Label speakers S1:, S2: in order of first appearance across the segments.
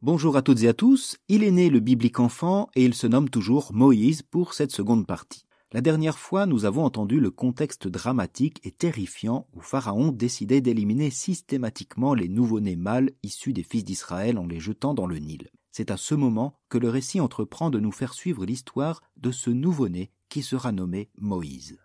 S1: Bonjour à toutes et à tous, il est né le biblique enfant et il se nomme toujours Moïse pour cette seconde partie. La dernière fois, nous avons entendu le contexte dramatique et terrifiant où Pharaon décidait d'éliminer systématiquement les nouveau-nés mâles issus des fils d'Israël en les jetant dans le Nil. C'est à ce moment que le récit entreprend de nous faire suivre l'histoire de ce nouveau-né qui sera nommé Moïse.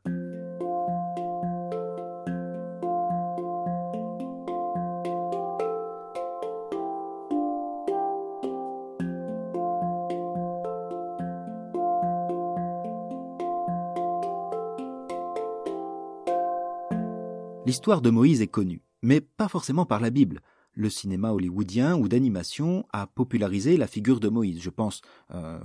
S1: L'histoire de Moïse est connue, mais pas forcément par la Bible. Le cinéma hollywoodien ou d'animation a popularisé la figure de Moïse. Je pense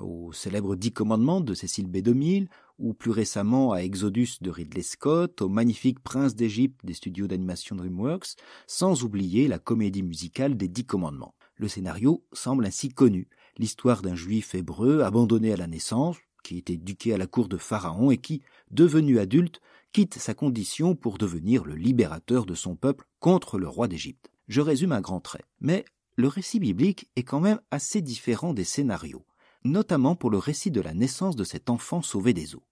S1: au célèbre 10 commandements de Cecil B. DeMille, ou plus récemment à Exodus de Ridley Scott, au magnifique Prince d'Égypte des studios d'animation DreamWorks, sans oublier la comédie musicale des 10 commandements. Le scénario semble ainsi connu. L'histoire d'un juif hébreu abandonné à la naissance, qui est éduqué à la cour de Pharaon et qui, devenu adulte, quitte sa condition pour devenir le libérateur de son peuple contre le roi d'Égypte. Je résume à grands traits, mais le récit biblique est quand même assez différent des scénarios, notamment pour le récit de la naissance de cet enfant sauvé des eaux.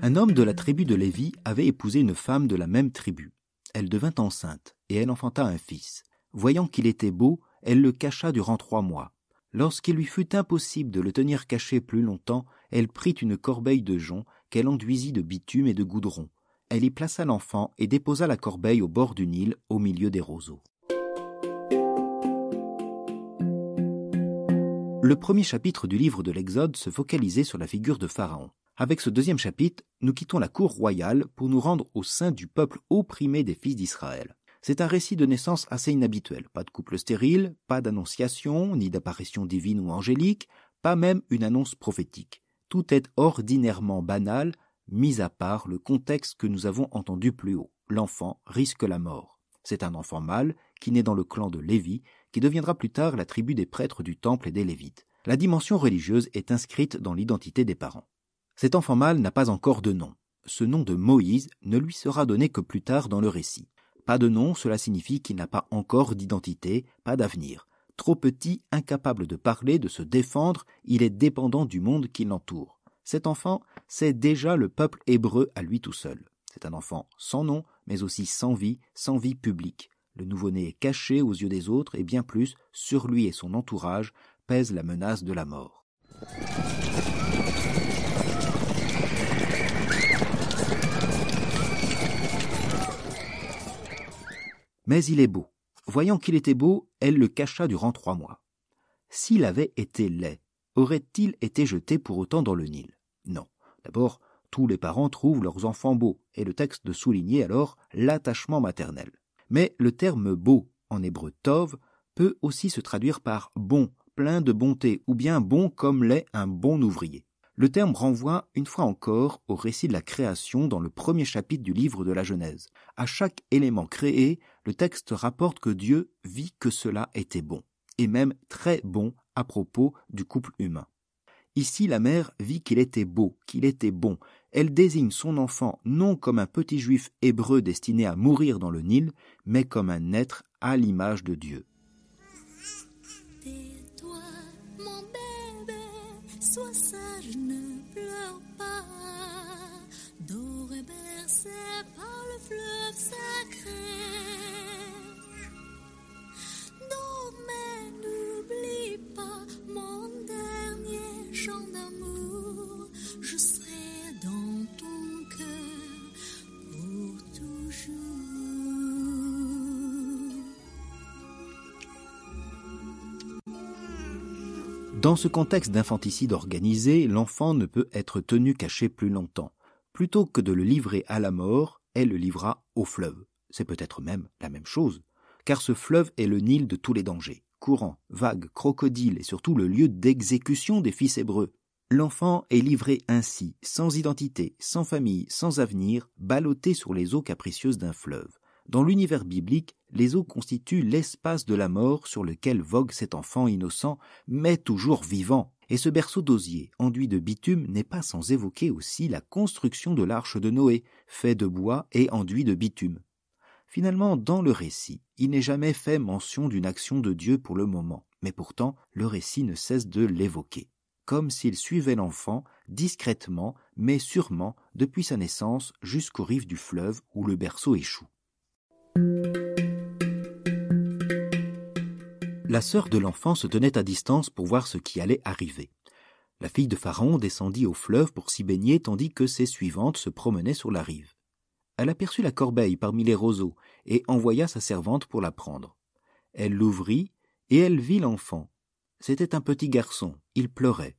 S1: Un homme de la tribu de Lévi avait épousé une femme de la même tribu. Elle devint enceinte, et elle enfanta un fils. Voyant qu'il était beau, elle le cacha durant 3 mois. Lorsqu'il lui fut impossible de le tenir caché plus longtemps, elle prit une corbeille de jonc qu'elle enduisit de bitume et de goudron. Elle y plaça l'enfant et déposa la corbeille au bord du Nil, au milieu des roseaux. Le premier chapitre du livre de l'Exode se focalisait sur la figure de Pharaon. Avec ce deuxième chapitre, nous quittons la cour royale pour nous rendre au sein du peuple opprimé des fils d'Israël. C'est un récit de naissance assez inhabituel. Pas de couple stérile, pas d'annonciation, ni d'apparition divine ou angélique, pas même une annonce prophétique. Tout est ordinairement banal, mis à part le contexte que nous avons entendu plus haut. L'enfant risque la mort. C'est un enfant mâle qui naît dans le clan de Lévi, qui deviendra plus tard la tribu des prêtres du temple et des Lévites. La dimension religieuse est inscrite dans l'identité des parents. Cet enfant mâle n'a pas encore de nom. Ce nom de Moïse ne lui sera donné que plus tard dans le récit. Pas de nom, cela signifie qu'il n'a pas encore d'identité, pas d'avenir. Trop petit, incapable de parler, de se défendre, il est dépendant du monde qui l'entoure. Cet enfant, c'est déjà le peuple hébreu à lui tout seul. C'est un enfant sans nom, mais aussi sans vie publique. Le nouveau-né est caché aux yeux des autres et bien plus, sur lui et son entourage, pèse la menace de la mort. Mais il est beau. Voyant qu'il était beau, elle le cacha durant 3 mois. S'il avait été laid, aurait-il été jeté pour autant dans le Nil? Non. D'abord, tous les parents trouvent leurs enfants beaux, et le texte soulignait alors l'attachement maternel. Mais le terme beau, en hébreu tov, peut aussi se traduire par bon, plein de bonté, ou bien bon comme l'est un bon ouvrier. Le terme renvoie une fois encore au récit de la création dans le premier chapitre du livre de la Genèse. À chaque élément créé, le texte rapporte que Dieu vit que cela était bon, et même très bon à propos du couple humain. Ici, la mère vit qu'il était beau, qu'il était bon. Elle désigne son enfant non comme un petit juif hébreu destiné à mourir dans le Nil, mais comme un être à l'image de Dieu.
S2: Tais-toi, mon bébé, sois sage, ne pleure pas. Doré bercé par le fleuve sacré. Non, mais n'oublie pas mon dernier chant d'amour. Je serai dans ton cœur pour toujours.
S1: Dans ce contexte d'infanticide organisé, l'enfant ne peut être tenu caché plus longtemps. Plutôt que de le livrer à la mort, elle le livra au fleuve. C'est peut-être même la même chose, car ce fleuve est le Nil de tous les dangers. Courants, vagues, crocodiles et surtout le lieu d'exécution des fils hébreux. L'enfant est livré ainsi, sans identité, sans famille, sans avenir, ballotté sur les eaux capricieuses d'un fleuve. Dans l'univers biblique, les eaux constituent l'espace de la mort sur lequel vogue cet enfant innocent, mais toujours vivant. Et ce berceau d'osier, enduit de bitume, n'est pas sans évoquer aussi la construction de l'arche de Noé, fait de bois et enduit de bitume. Finalement, dans le récit, il n'est jamais fait mention d'une action de Dieu pour le moment, mais pourtant, le récit ne cesse de l'évoquer, comme s'il suivait l'enfant discrètement, mais sûrement, depuis sa naissance jusqu'aux rives du fleuve où le berceau échoue. La sœur de l'enfant se tenait à distance pour voir ce qui allait arriver. La fille de Pharaon descendit au fleuve pour s'y baigner tandis que ses suivantes se promenaient sur la rive. Elle aperçut la corbeille parmi les roseaux et envoya sa servante pour la prendre. Elle l'ouvrit et elle vit l'enfant. C'était un petit garçon, il pleurait.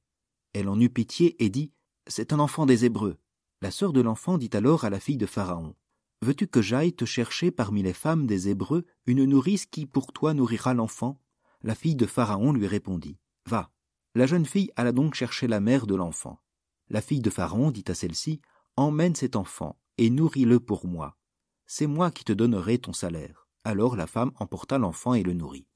S1: Elle en eut pitié et dit « C'est un enfant des Hébreux ». La sœur de l'enfant dit alors à la fille de Pharaon « Veux-tu que j'aille te chercher parmi les femmes des Hébreux une nourrice qui pour toi nourrira l'enfant ?» La fille de Pharaon lui répondit « Va ». La jeune fille alla donc chercher la mère de l'enfant. La fille de Pharaon dit à celle-ci « Emmène cet enfant et nourris-le pour moi. C'est moi qui te donnerai ton salaire. » Alors la femme emporta l'enfant et le nourrit.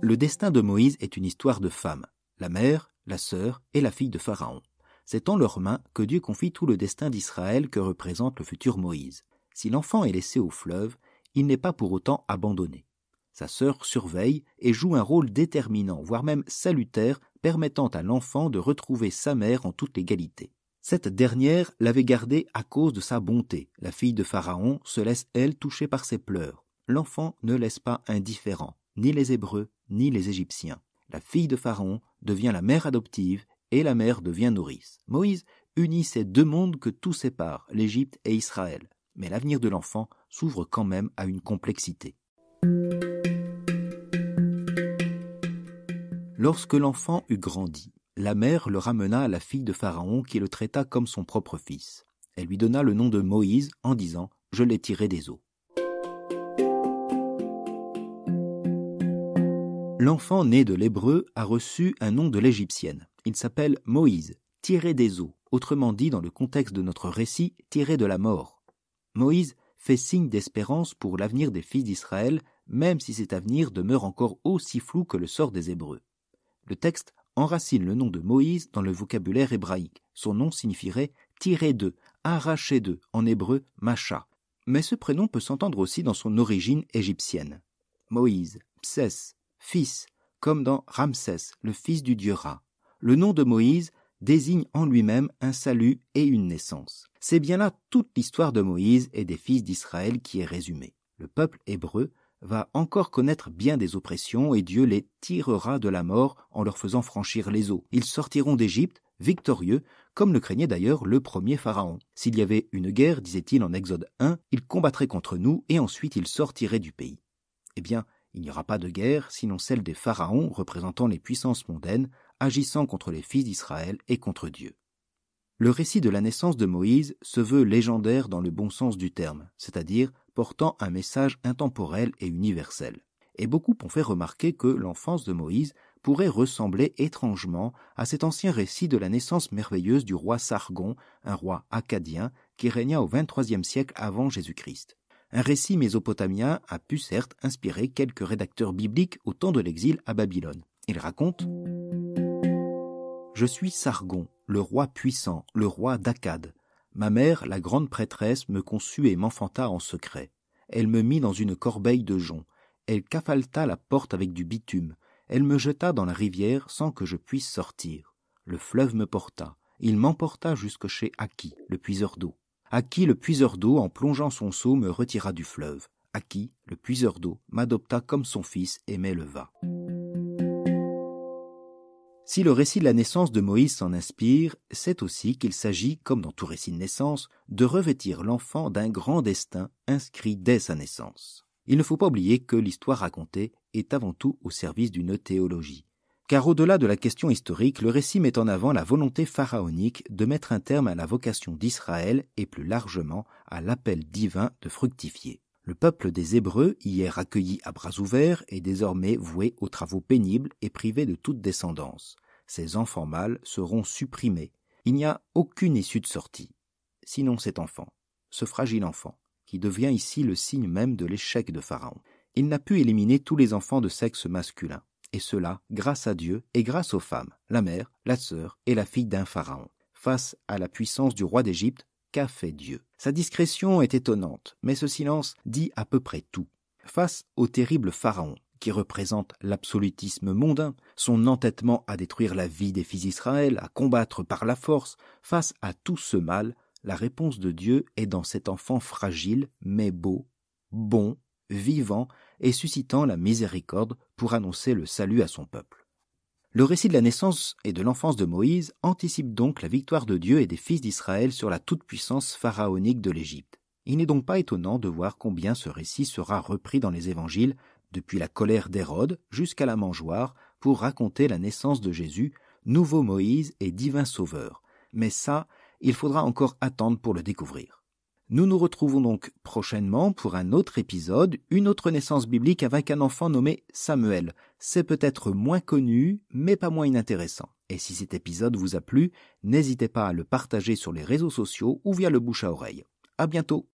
S1: Le destin de Moïse est une histoire de femmes, la mère, la sœur et la fille de Pharaon. C'est en leurs mains que Dieu confie tout le destin d'Israël que représente le futur Moïse. Si l'enfant est laissé au fleuve, il n'est pas pour autant abandonné. Sa sœur surveille et joue un rôle déterminant, voire même salutaire, permettant à l'enfant de retrouver sa mère en toute légalité. Cette dernière l'avait gardé à cause de sa bonté. La fille de Pharaon se laisse, elle, toucher par ses pleurs. L'enfant ne laisse pas indifférent, ni les Hébreux, ni les Égyptiens. La fille de Pharaon devient la mère adoptive et la mère devient nourrice. Moïse unit ces deux mondes que tout sépare, l'Égypte et Israël. Mais l'avenir de l'enfant s'ouvre quand même à une complexité. Lorsque l'enfant eut grandi, la mère le ramena à la fille de Pharaon qui le traita comme son propre fils. Elle lui donna le nom de Moïse en disant « Je l'ai tiré des eaux ». L'enfant né de l'hébreu a reçu un nom de l'égyptienne. Il s'appelle Moïse, tiré des eaux, autrement dit dans le contexte de notre récit, tiré de la mort. Moïse fait signe d'espérance pour l'avenir des fils d'Israël, même si cet avenir demeure encore aussi flou que le sort des Hébreux. Le texte enracine le nom de Moïse dans le vocabulaire hébraïque. Son nom signifierait « tiré d'eux »,« arraché d'eux », en hébreu « macha ». Mais ce prénom peut s'entendre aussi dans son origine égyptienne. Moïse, Psès, fils, comme dans Ramsès, le fils du dieu Ra. Le nom de Moïse désigne en lui-même un salut et une naissance. C'est bien là toute l'histoire de Moïse et des fils d'Israël qui est résumée. Le peuple hébreu va encore connaître bien des oppressions et Dieu les tirera de la mort en leur faisant franchir les eaux. Ils sortiront d'Égypte victorieux, comme le craignait d'ailleurs le premier Pharaon. S'il y avait une guerre, disait-il en Exode 1, ils combattraient contre nous et ensuite ils sortiraient du pays. Eh bien, il n'y aura pas de guerre, sinon celle des pharaons représentant les puissances mondaines, agissant contre les fils d'Israël et contre Dieu. Le récit de la naissance de Moïse se veut légendaire dans le bon sens du terme, c'est-à-dire portant un message intemporel et universel. Et beaucoup ont fait remarquer que l'enfance de Moïse pourrait ressembler étrangement à cet ancien récit de la naissance merveilleuse du roi Sargon, un roi akkadien qui régna au XXIIIe siècle avant Jésus-Christ. Un récit mésopotamien a pu certes inspirer quelques rédacteurs bibliques au temps de l'exil à Babylone. Il raconte « Je suis Sargon, le roi puissant, le roi d'Akkad. Ma mère, la grande prêtresse, me conçut et m'enfanta en secret. Elle me mit dans une corbeille de jonc. Elle cafaleta la porte avec du bitume. Elle me jeta dans la rivière sans que je puisse sortir. Le fleuve me porta. Il m'emporta jusque chez Aki, le puiseur d'eau. Aki, le puiseur d'eau, en plongeant son seau, me retira du fleuve. Aki, le puiseur d'eau, m'adopta comme son fils et m'éleva. » Si le récit de la naissance de Moïse s'en inspire, c'est aussi qu'il s'agit, comme dans tout récit de naissance, de revêtir l'enfant d'un grand destin inscrit dès sa naissance. Il ne faut pas oublier que l'histoire racontée est avant tout au service d'une théologie. Car au-delà de la question historique, le récit met en avant la volonté pharaonique de mettre un terme à la vocation d'Israël et plus largement à l'appel divin de fructifier. Le peuple des Hébreux, hier accueilli à bras ouverts, est désormais voué aux travaux pénibles et privé de toute descendance. Ces enfants mâles seront supprimés. Il n'y a aucune issue de sortie. Sinon cet enfant, ce fragile enfant, qui devient ici le signe même de l'échec de Pharaon. Il n'a pu éliminer tous les enfants de sexe masculin. Et cela grâce à Dieu et grâce aux femmes, la mère, la sœur et la fille d'un pharaon. Face à la puissance du roi d'Égypte, qu'a fait Dieu. Sa discrétion est étonnante, mais ce silence dit à peu près tout. Face au terrible Pharaon, qui représente l'absolutisme mondain, son entêtement à détruire la vie des fils d'Israël, à combattre par la force, face à tout ce mal, la réponse de Dieu est dans cet enfant fragile, mais beau, bon, vivant et suscitant la miséricorde pour annoncer le salut à son peuple. Le récit de la naissance et de l'enfance de Moïse anticipe donc la victoire de Dieu et des fils d'Israël sur la toute-puissance pharaonique de l'Égypte. Il n'est donc pas étonnant de voir combien ce récit sera repris dans les évangiles, depuis la colère d'Hérode jusqu'à la mangeoire, pour raconter la naissance de Jésus, nouveau Moïse et divin sauveur. Mais ça, il faudra encore attendre pour le découvrir. Nous nous retrouvons donc prochainement pour un autre épisode, une autre naissance biblique avec un enfant nommé Samuel. C'est peut-être moins connu, mais pas moins inintéressant. Et si cet épisode vous a plu, n'hésitez pas à le partager sur les réseaux sociaux ou via le bouche à oreille. À bientôt!